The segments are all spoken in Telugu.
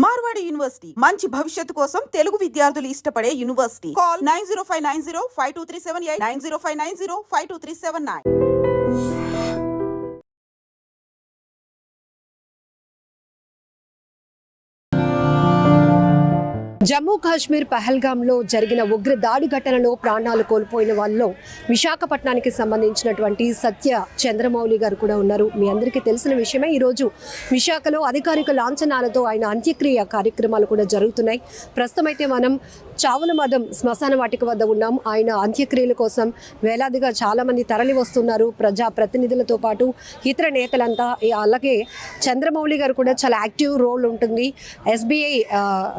మార్వాడి యూనివర్సిటీ మంచి భవిష్యత్తు కోసం తెలుగు విద్యార్థులు ఇష్టపడే యూనివర్సిటీ. కాల్ 9059052378 9059052379. జమ్మూ కాశ్మీర్ పహల్గామ్లో జరిగిన ఉగ్ర దాడి ఘటనలో ప్రాణాలు కోల్పోయిన వాళ్ళలో విశాఖపట్నానికి సంబంధించినటువంటి సత్య చంద్రమౌళి గారు కూడా ఉన్నారు. మీ అందరికీ తెలిసిన విషయమే. ఈరోజు విశాఖలో అధికారిక లాంఛనాలతో ఆయన అంత్యక్రియ కార్యక్రమాలు కూడా జరుగుతున్నాయి. ప్రస్తుతం అయితే మనం చావుల మదం శ్మశాన వాటిక వద్ద ఉన్నాం. ఆయన అంత్యక్రియల కోసం వేలాదిగా చాలామంది తరలి వస్తున్నారు. ప్రజా ప్రతినిధులతో పాటు ఇతర నేతలంతా. అలాగే చంద్రమౌళి గారు కూడా చాలా యాక్టివ్ రోల్ ఉంటుంది. SBI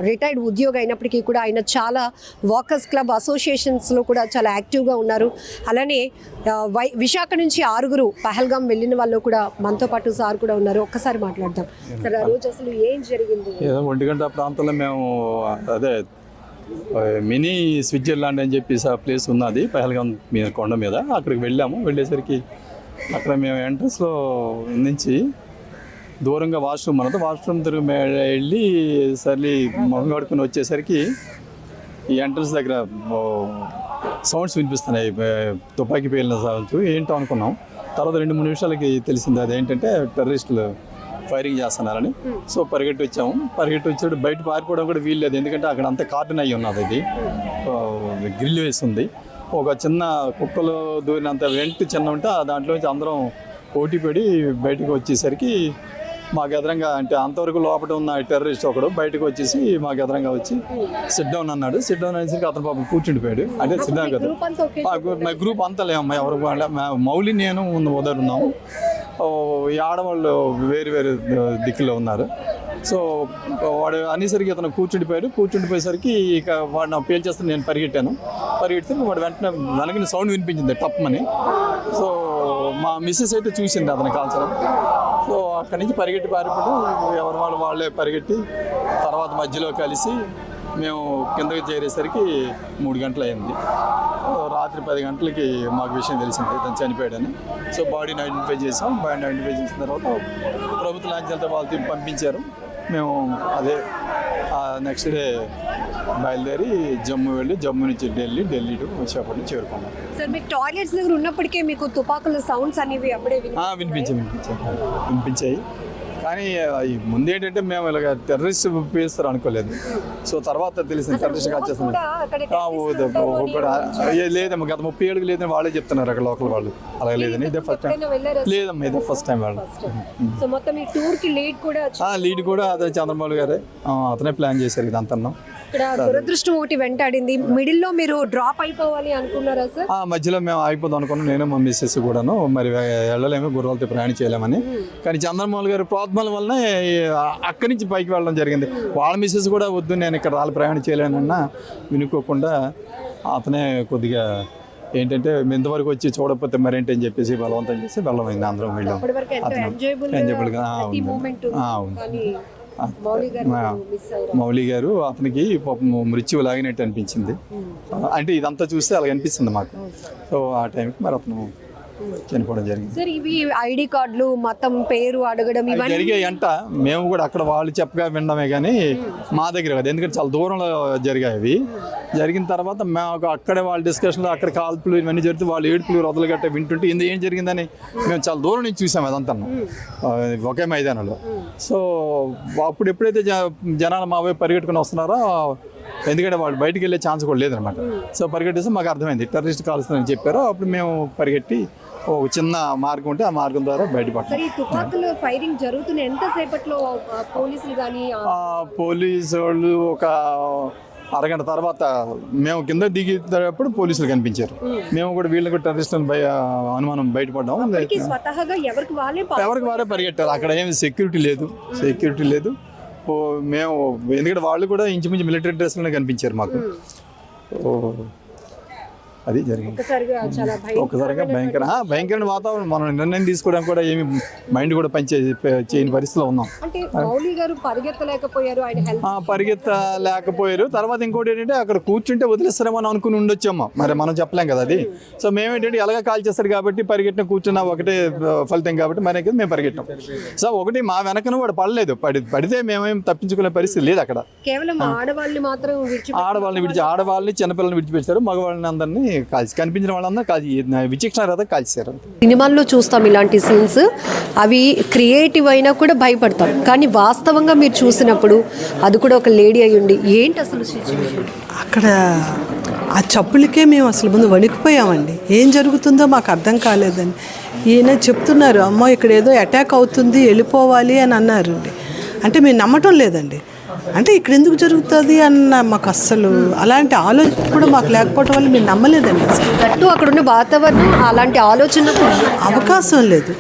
రిటైర్డ్ ఉద్యోగి అయినప్పటికీ కూడా ఆయన చాలా వాకర్స్ క్లబ్ అసోసియేషన్స్లో కూడా చాలా యాక్టివ్గా ఉన్నారు. అలానే విశాఖ నుంచి 6 పహల్గామ్ వెళ్ళిన వాళ్ళు కూడా మనతో పాటు సార్ కూడా ఉన్నారు. ఒక్కసారి మాట్లాడదాం సార్. ఆ రోజు అసలు ఏం జరిగింది? 1 గంట ప్రాంతంలో మేము అదే మినీ స్విట్జర్లాండ్ అని చెప్పి ప్లేస్ ఉన్నది పహల్గామ్ మీద కొండ మీద. అక్కడికి వెళ్ళాము. వెళ్ళేసరికి అక్కడ మేము ఎంట్రన్స్లో నుంచి దూరంగా వాష్రూమ్ తిరిగి వెళ్ళి సర్లీ మొహం కడుకుని వచ్చేసరికి ఈ ఎంట్రన్స్ దగ్గర సౌండ్స్ వినిపిస్తున్నాయి, తుపాకీ పేలిన సౌండ్స్. ఏంటో అనుకున్నాం. తర్వాత 2-3 నిమిషాలకి తెలిసింది అదేంటంటే టెర్రరిస్టులు ఫైరింగ్ చేస్తున్నారని. సో పరిగెట్టి వచ్చాడు. బయట పారిపోవడం కూడా వీల్లేదు, ఎందుకంటే అక్కడ అంతా కార్టన్ అయ్యి ఉన్నది. ఇది గ్రిల్ వేసి ఉంది. ఒక చిన్న కుక్కలు దూరినంత వెంట చిన్న ఉంటే దాంట్లోంచి అందరం పోటీపడి బయటకు వచ్చేసరికి మాకు ఎదురంగా, అంటే అంతవరకు లోపల ఉన్న టెర్రరిస్ట్ ఒకడు బయటకు వచ్చేసి మాకు ఎదురంగా వచ్చి సిట్ డౌన్ అన్నాడు. సిట్ డౌన్ అనేసరికి అతను పాపం కూర్చుండిపోయాడు. అంటే సిట్ డౌన్ కదా, మా గ్రూప్ అంతా లేమమ్మా, ఎవరు మౌలి నేను ఉన్నాము. ఈ ఆడవాళ్ళు వేరు దిక్కులో ఉన్నారు. సో వాడు అనేసరికి అతను కూర్చుండిపోయేసరికి ఇక వాడు నా పేల్చేస్తే నేను పరిగెడితే వాడు వెంటనే వెనకని సౌండ్ వినిపించింది టప్మని. సో మా మిస్సెస్ అయితే చూసింది అతను కాల్చడం. సో అక్కడి నుంచి పారిపోవడం, ఎవరి వాళ్ళే పరిగెట్టి తర్వాత మధ్యలో కలిసి మేము కిందకి చేరేసరికి 3 గంటలు అయింది. రాత్రి 10 గంటలకి మాకు విషయం తెలిసింది ఇతను చనిపోయాడని. సో బాడీని ఐడెంటిఫై చేసాం. చేసిన తర్వాత ప్రభుత్వ లాంఛనాలతో వాళ్ళు పంపించారు. మేము అదే నెక్స్ట్ డే బయలుదేరి జమ్మూ నుంచి ఢిల్లీ టు విశాఖపట్నం చేరుకున్నాం. సార్, మీకు టాయిలెట్స్ దగ్గర ఉన్నప్పటికే మీకు తుపాకుల సౌండ్స్ అనేవి అప్పుడే వినిపించాయి. కానీ ముందేంటంటే మేము ఇలాగ టెర్రరిస్ట్ పేస్తారు అనుకోలేదు. సో తర్వాత తెలిసింది టెర్రరిస్ట్ కాల్చేస్తున్నారు. లేదమ్మా, గత 30 ఏళ్ళకి లేదని వాళ్ళే చెప్తున్నారు అక్కడ లోకల్ వాళ్ళు. అలాగే లేదని ఇదే ఫస్ట్ టైం. లేదమ్మా, ఇదే ఫస్ట్ టైం వాళ్ళు. లీడ్ కూడా అదే చంద్రబాబు గారే, అతనే ప్లాన్ చేశారు ఇదంతా. దురదృష్టం ఒకటి వెంటాడింది. మిడిల్ లో మీరు డ్రాప్ అయిపోవాలి అనుకున్నారా సార్? మధ్యలో మేము అయిపోదాం అనుకున్నాం, నేను మా మిస్సెస్ కూడాను. మరి వెళ్ళలేము, గుర్రాలతో ప్రయాణం చేయలేమని. కానీ చంద్రబాబు గారి ప్రోత్సాహం వల్లనే అక్కడి నుంచి పైకి వెళ్ళడం జరిగింది. వాళ్ళ మిస్సెస్ కూడా వద్దు, నేను ఇక్కడ రాళ్ళు ప్రయాణం చేయలేనన్నా వినుకోకుండా అతనే కొద్దిగా ఏంటంటే ఇంతవరకు వచ్చి చూడకపోతే మరేంటని చెప్పేసి బలవంతం చేసి వెళ్ళమైంది. అందరం వెళ్ళాం. ఎంజాయబుల్గా మౌలి గారు అతనికి మృత్యువు లాగినట్టు అనిపించింది. అంటే ఇదంతా చూస్తే అలాగ అనిపిస్తుంది మాకు. సో ఆ టైంకి మరి అతను చనిపోవడం జరిగింది. సార్, ఇవి ఐడి కార్డులు మొత్తం పేరు అడగడం జరిగాయి అంట. మేము కూడా అక్కడ వాళ్ళు చెప్పగా వినడమే కానీ మా దగ్గర కదా, ఎందుకంటే చాలా దూరంలో జరిగాయి అవి. జరిగిన తర్వాత మేము అక్కడే వాళ్ళ డిస్కషన్లో అక్కడ కాల్పులు ఇవన్నీ జరిగితే వాళ్ళు ఏడుపులు రొదలు గట్ట వింటుంటే ఏం జరిగిందని మేము చాలా దూరం నుంచి చూసాము అదంతా ఒకే మైదానంలో. సో అప్పుడు ఎప్పుడైతే జనాలు మా వైపు పరిగెట్టుకుని వస్తున్నారో, ఎందుకంటే వాళ్ళు బయటికి వెళ్ళే ఛాన్స్ కూడా లేదనమాట. సో పరిగెట్టేస్తే మాకు అర్థమైంది టెర్రరిస్ట్ కాల్స్తుందని చెప్పారు. అప్పుడు మేము పరిగెట్టి ఒక చిన్న మార్గం ఉంటే ఆ మార్గం ద్వారా బయటపడతాం. పోలీసు వాళ్ళు ఒక అరగంట తర్వాత మేము కింద దిగేటప్పుడు పోలీసులు కనిపించారు. మేము కూడా వీళ్ళకి టెర్రరిస్టులను అనుమానం బయటపడ్డాము. ఎవరికి వారే పరిగెట్టారు. అక్కడ ఏమి సెక్యూరిటీ లేదు. మేము ఎందుకంటే వాళ్ళు కూడా ఇంచుమించు మిలిటరీ డ్రెస్లోనే కనిపించారు మాకు. అది జరిగింది. ఒక్కసారిగా చాలా ఒక్కసారిగా భయంకరమైన వాతావరణం. మనం నిర్ణయం తీసుకోవడానికి కూడా ఏమి మైండ్ కూడా చేయని పరిస్థితిలో ఉన్నాం. అంటే మౌలి గారు పరిగెత్తలేకపోయారు, ఆయన హెల్త్ పరిగెత్తలేకపోయారు. తర్వాత ఇంకోటి ఏంటంటే అక్కడ కూర్చుంటే వదిలేస్తారేమో అని అనుకుని ఉండొచ్చామా, మరి మనం చెప్పలేం కదా అది. సో మేమేంటంటే ఎలాగ కాల్ చేస్తారు కాబట్టి పరిగెట్టిన కూర్చున్నా ఒకటే ఫలితం కాబట్టి మరి మేము పరిగెట్టాం. సో ఒకటి మా వెనకను వాడు పడలేదు, పడితే మేమేం తప్పించుకునే పరిస్థితి లేదు అక్కడ. కేవలం ఆడవాళ్ళని మాత్రం ఆడవాళ్ళని చిన్నపిల్లల్ని విడిచిపెట్టారు, మగవాళ్ళని అందరినీ కాల్చి కనిపించిన వాళ్ళందరూ కాల్చి విచక్షణ రథ కాల్చారు. సినిమాల్లో చూస్తాం ఇలాంటి సీన్స్, అవి క్రియేటివ్ అయినా కూడా భయపడతాం, కానీ వాస్తవంగా మీరు చూసినప్పుడు అది కూడా ఒక లేడీ అయి ఉండి ఏంటి అసలు సిచ్యువేషన్? అక్కడ ఆ చప్పులకే మేము అసలు ముందు వణికిపోయామండి. ఏం జరుగుతుందో మాకు అర్థం కాలేదండి. ఈయన చెప్తున్నారు, అమ్మో ఇక్కడ ఏదో అటాక్ అవుతుంది వెళ్ళిపోవాలి అని అన్నారండి. అంటే మేము నమ్మటం లేదండి. అంటే ఇక్కడ ఎందుకు జరుగుతుంది అన్న మాకు అస్సలు అలాంటి ఆలోచన కూడా మాకు లేకపోవడం వల్ల మేము నమ్మలేదండి. అసలు అక్కడ ఉన్న వాతావరణం అలాంటి ఆలోచన అవకాశం లేదు.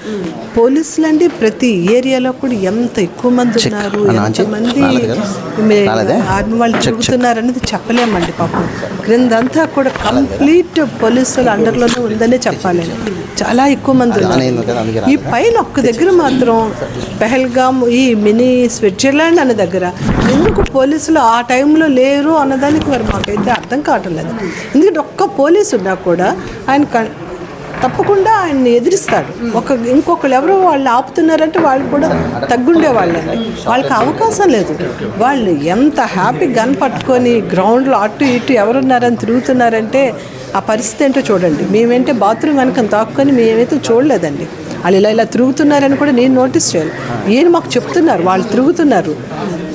పోలీసులు అండి ప్రతి ఏరియాలో కూడా ఎంత ఎక్కువ మంది ఉన్నారు, ఎంతమంది ఆర్మీ వాళ్ళు తిరుగుతున్నారు అనేది చెప్పలేమండి. పాపం క్రిందంతా కూడా కంప్లీట్ పోలీసుల అండర్లోనే ఉందనే చెప్పాలి. చాలా ఎక్కువ మంది ఉన్నారు. ఈ పైన ఒక్క దగ్గర మాత్రం పెహల్గామ్, ఈ మినీ స్విట్జర్లాండ్ అనే దగ్గర ఎందుకు పోలీసులు ఆ టైంలో లేరు అన్నదానికి మరి మాకైతే అర్థం కావటం లేదు. ఎందుకంటే ఒక్క పోలీసు ఉన్నా కూడా ఆయన తప్పకుండా ఆయన్ని ఎదిరిస్తాడు. ఇంకొకరు ఎవరో వాళ్ళు ఆపుతున్నారంటే వాళ్ళు కూడా తగ్గుండే వాళ్ళండి. వాళ్ళకి అవకాశం లేదు. వాళ్ళు ఎంత హ్యాపీ గన్ పట్టుకొని గ్రౌండ్లో అటు ఇటు ఎవరున్నారని తిరుగుతున్నారంటే ఆ పరిస్థితి ఏంటో చూడండి. మేమేంటే బాత్రూమ్ వెనక తాక్కుని మేమైతే చూడలేదండి. వాళ్ళు ఇలా తిరుగుతున్నారని కూడా నేను నోటీస్ చేయాలి. ఏం మాకు చెప్తున్నారు, వాళ్ళు తిరుగుతున్నారు.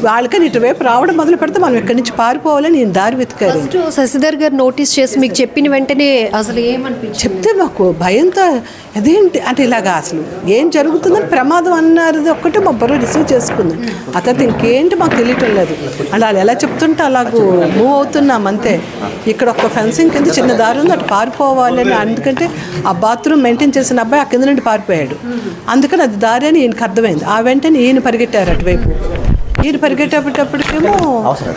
వాళ్ళకని ఇటువైపు రావడం మొదలు పెడితే మనం ఇక్కడి నుంచి పారిపోవాలని నేను దారి వెతికారు. శశిధర్ గారు నోటీస్ చేసి మీకు చెప్పిన వెంటనే అసలు ఏమనిపించింది? చెప్తే మాకు భయంతో అదేంటి అంటే ఇలాగా అసలు ఏం జరుగుతుందని ప్రమాదం అన్నారు ఒక్కటే మా బరువు రిసీవ్ చేసుకుంది. ఆ తర్వాత ఇంకేంటి మాకు తెలియటం లేదు. అంటే వాళ్ళు ఎలా చెప్తుంటే అలాగూ మూవ్ అవుతున్నాం అంతే. ఇక్కడ ఒక ఫెన్సింగ్ కింద చిన్న దారి ఉంది, అటు పారిపోవాలని. ఎందుకంటే ఆ బాత్రూమ్ మెయింటైన్ చేసిన అబ్బాయి ఆ కింద నుండి పారిపోయాడు. అందుకని అది దారి అని ఈయనకి అర్థమైంది. ఆ వెంటనే ఈయన పరిగెట్టారు అటువైపు. ఈయన పరిగెట్టేటప్పటికేమో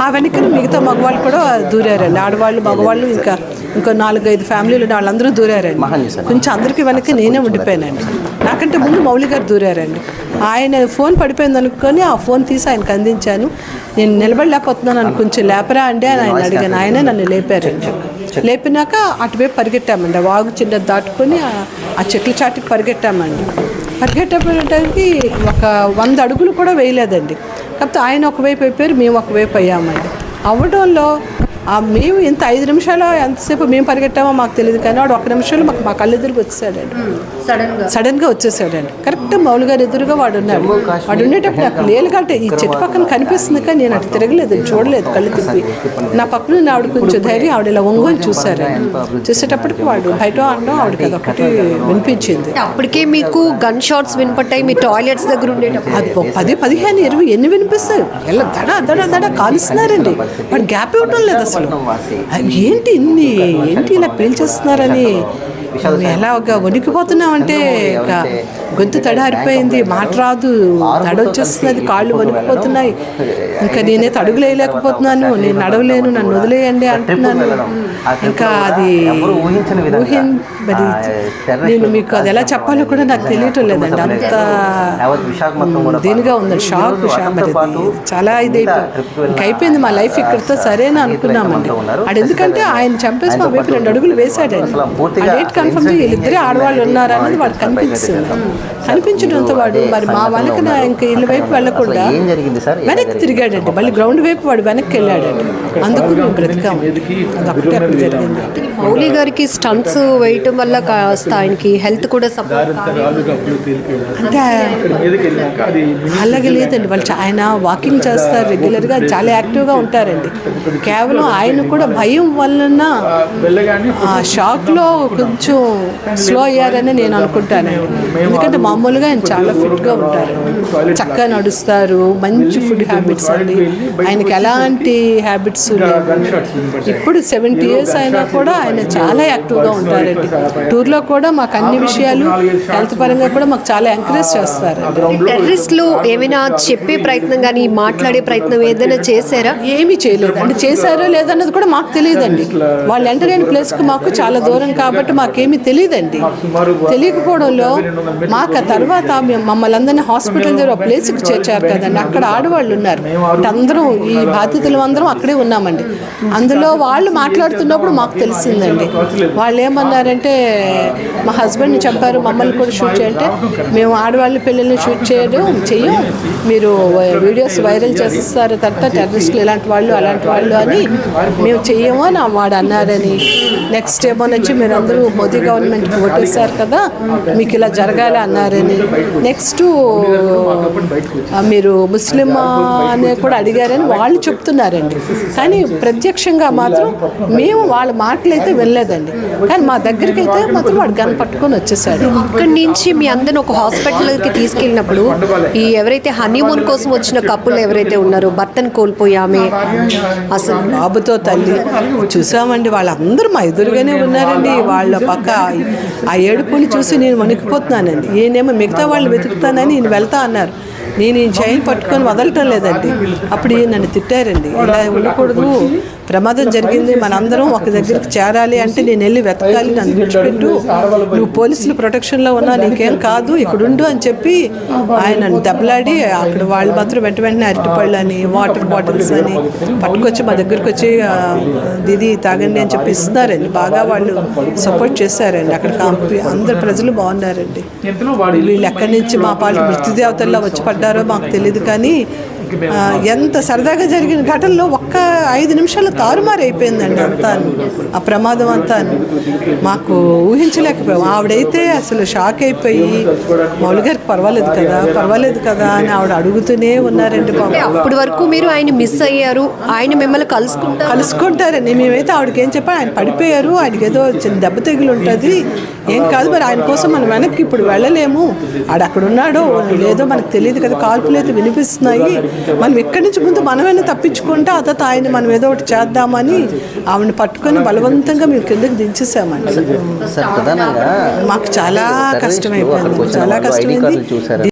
ఆ వెనక్కి మిగతా మగవాళ్ళు కూడా దూరారండి. ఆడవాళ్ళు మగవాళ్ళు ఇంకో 4-5 ఫ్యామిలీలు వాళ్ళందరూ దూరారండి. కొంచెం అందరికీ వెనక్కి నేనే ఉండిపోయానండి. నాకంటే ముందు మౌలి గారు దూరారండి. ఆయన ఫోన్ పడిపోయింది అనుకొని ఆ ఫోన్ తీసి ఆయనకు అందించాను. నేను నిలబడలేకపోతున్నాను అని కొంచెం లేపరా అండి అని ఆయన అడిగాను. ఆయనే నన్ను లేపారండి. లేపినాక అటువైపు పరిగెట్టామండి. వాగు చిన్న దాటుకొని ఆ చెట్ల చాటుకి పరిగెట్టామండి. పరిగెట్టడానికి ఒక 100 అడుగులు కూడా వేయలేదండి. కాకపోతే ఆయన ఒకవైపు అయిపోయారు, మేము ఒకవైపు అయ్యామండి. అవ్వడంలో మేము ఎంత 5 నిమిషాలు ఎంతసేపు మేము పరిగెట్టామో మాకు తెలియదు, కానీ వాడు 1 నిమిషంలో మా కళ్ళెదురుగా వచ్చేసాడండి. సడన్గా వచ్చేసాడండి. కరెక్ట్ మౌలి గారు ఎదురుగా వాడు ఉన్నాడు. వాడు ఉండేటప్పుడు నాకు లేలుగంటే ఈ చెట్టు పక్కన కనిపిస్తుంది, కానీ నేను అటు తిరగలేదు, చూడలేదు, కళ్ళు తిప్పి. నా పక్కన ఆవిడ కొంచెం ధైర్యం, ఆవిడ ఇలా ఒంగోని చూసారండి. చూసేటప్పటికి వాడు బయట అనడం ఆవిడకి అదొకటి వినిపించింది. అప్పటికే మీకు గన్ షాట్స్ వినపట్టాయి మీ టాయిలెట్స్ దగ్గర ఉండేటప్పుడు. అది 10, 15, 20 ఎన్ని వినిపిస్తాయి. ఎలా దడ కాలుస్తున్నారండి. వాడు గ్యాప్ ఇవ్వటం లేదు అసలు. ఏంటి ఇలా పీల్చేస్తున్నారని ఎలాగా వణికిపోతున్నామంటే గొంతు తడారిపోయింది, మాట రాదు, తడొచ్చేస్తున్నది, కాళ్ళు వణికిపోతున్నాయి. ఇంకా నేనైతే అడుగులు వేయలేకపోతున్నాను, నేను నడవలేను, నన్ను వదిలేయండి అంటున్నాను. ఇంకా అది మరి నేను మీకు అది ఎలా చెప్పాలో కూడా నాకు తెలియటం లేదండి. అంత దీనిగా ఉందండి. షాక్ మరి చాలా ఇంకా అయిపోయింది మా లైఫ్ ఇక్కడితో సరేనా అనుకున్నామండి. అది ఎందుకంటే ఆయన చంపేసి మా వైపు 2 అడుగులు వేశాడండి. ఆ డేట్ కన్ఫర్మ్ వీళ్ళిద్దరే ఆడవాళ్ళు ఉన్నారన్నది వాడు కనిపించడంతో వాడు మరి మా వెనక ఇంకా ఇళ్ళ వైపు వెళ్ళకుండా వెనక్కి తిరిగాడండి. మళ్ళీ గ్రౌండ్ వైపు వాడు వెనక్కి వెళ్ళాడండి. అందుకు మేము బ్రతికాము. అదొకటే అక్కడ జరిగింది. మౌలి గారికి స్టంట్స్ వేయటం వల్ల కాస్త ఆయనకి హెల్త్ కూడా సపోర్ట్ అంటే అలాగే లేదండి. వాళ్ళు ఆయన వాకింగ్ చేస్తారు రెగ్యులర్గా, చాలా యాక్టివ్గా ఉంటారండి. కేవలం ఆయన కూడా భయం వలన ఆ షాక్లో కొంచెం కొంచెం స్లో అయ్యారని నేను అనుకుంటానండి. ఎందుకంటే మామూలుగా ఆయన చాలా ఫిట్గా ఉంటారు, చక్కగా నడుస్తారు, మంచి ఫుడ్ హ్యాబిట్స్ అండి. ఆయనకి ఎలాంటి హ్యాబిట్స్ లేవు. ఇప్పుడు 70 years అయినా కూడా ఆయన చాలా యాక్టివ్గా ఉంటారండి. టూర్లో కూడా మాకు అన్ని విషయాలు హెల్త్ పరంగా కూడా మాకు చాలా ఎంకరేజ్ చేస్తారు. టెర్రరిస్టులు ఏమైనా చెప్పే ప్రయత్నం కానీ మాట్లాడే ప్రయత్నం ఏదైనా చేశారా? ఏమీ చేయలేదు అంటే చేశారో లేదన్నది కూడా మాకు తెలియదండి. వాళ్ళు ఎంటర్ అయిన ప్లేస్కి మాకు చాలా దూరం కాబట్టి మాకేమీ తెలియదండి. తెలియకపోవడంలో మాకు ఆ తర్వాత మమ్మల్ని అందరినీ హాస్పిటల్ దగ్గర ఒక ప్లేస్కి చేర్చారు కదండి. అక్కడ ఆడవాళ్ళు ఉన్నారు, అందరం ఈ బాధితులు అందరం అక్కడే ఉన్నామండి. అందులో వాళ్ళు మాట్లాడుతున్నప్పుడు మాకు తెలిసిందండి. వాళ్ళు ఏమన్నారంటే మా హస్బెండ్ని చంపారు, మమ్మల్ని కూడా షూట్ చేయంటే మేము ఆడవాళ్ళ పిల్లల్ని షూట్ చెయ్యం, మీరు వీడియోస్ వైరల్ చేసిస్తారు తర్వాత టెర్రరిస్టులు ఇలాంటి వాళ్ళు అలాంటి వాళ్ళు అని మేము చెయ్యము అని వాడు అన్నారని. నెక్స్ట్ ఏమో వచ్చి మీరు అందరూ మోదీ గవర్నమెంట్కి ఓటేస్తారు కదా, మీకు ఇలా జరగాలి అన్నారని. నెక్స్ట్ మీరు ముస్లిం అని కూడా అడిగారని వాళ్ళు చెప్తున్నారండి. కానీ ప్రత్యక్షంగా మాత్రం మేము వాళ్ళ మాటలు అయితే వెళ్ళలేదండి. కానీ మా దగ్గరికి అయితే మాత్రం వాడు గన్ పట్టుకొని వచ్చేసాడు. అక్కడి నుంచి మీ అందరిని ఒక హాస్పిటల్కి తీసుకెళ్ళినప్పుడు ఈ ఎవరైతే హనీమూన్ కోసం వచ్చిన కప్పులు ఎవరైతే ఉన్నారో, భర్తను కోల్పోయామే, అసలు బాబుతో తల్లి చూసామండి. వాళ్ళందరూ మా ఎదురుగానే ఉన్నారండి. వాళ్ళ పక్క ఆ ఏడుపుని చూసి నేను వణికిపోతున్నానండి. ఈయనేమో మిగతా వాళ్ళు వెతుకుతానని ఈయన వెళ్తా అన్నారు. నేను ఈ చైన్ పట్టుకొని వదలటం లేదండి. అప్పుడు ఈయన నన్ను తిట్టారండి, ఇలా ఉండకూడదు, ప్రమాదం జరిగింది, మనందరం ఒక దగ్గరికి చేరాలి అంటే నేను వెళ్ళి వెతకాలి, నన్ను విడిచిపెట్టు, నువ్వు పోలీసులు ప్రొటెక్షన్లో ఉన్నా నీకేం కాదు, ఇక్కడ ఉండు అని చెప్పి ఆయన దెబ్బలాడి అక్కడ వాళ్ళు మాత్రం వెంటనే అరటిపళ్ళు అని వాటర్ బాటిల్స్ అని పట్టుకొచ్చి మా దగ్గరికి వచ్చి దీది తాగండి అని చెప్పి ఇస్తున్నారండి. బాగా వాళ్ళు సపోర్ట్ చేశారండి. అక్కడ అందరు ప్రజలు బాగున్నారండి. వీళ్ళు ఎక్కడి నుంచి మా పాలు మృత్యుదేవతల్లో వచ్చి పడ్డారో మాకు తెలియదు. కానీ ఎంత సరదాగా జరిగిన ఘటనలో ఒక్క 5 నిమిషాలు తారుమారు అయిపోయిందండి అంతా. ఆ ప్రమాదం అంతా మాకు ఊహించలేకపోయాం. ఆవిడైతే అసలు షాక్ అయిపోయి మౌలి గారికి పర్వాలేదు కదా అని ఆవిడ అడుగుతూనే ఉన్నారండి. అప్పటి వరకు మీరు ఆయన మిస్ అయ్యారు, ఆయన మిమ్మల్ని కలుసుకుంటారండి. మేమైతే ఆవిడకి ఏం చెప్పాం, ఆయన పడిపోయారు, ఆయనకి ఏదో చిన్న దెబ్బ తెగిలి ఉంటుంది, ఏం కాదు, మరి ఆయన కోసం మనం వెనక్కి ఇప్పుడు వెళ్ళలేము, ఆడ అక్కడ ఉన్నాడో లేదో మనకు తెలియదు కదా, కాల్పులు అయితే వినిపిస్తున్నాయి, మనం ఇక్కడి నుంచి ముందు మనమైనా తప్పించుకుంటే ఆ తర్వాత ఆయన మనం ఏదో ఒకటి చేద్దామని ఆవిడని పట్టుకొని బలవంతంగా మేము కిందకి దించేసామండి. మాకు చాలా కష్టమైపోయింది.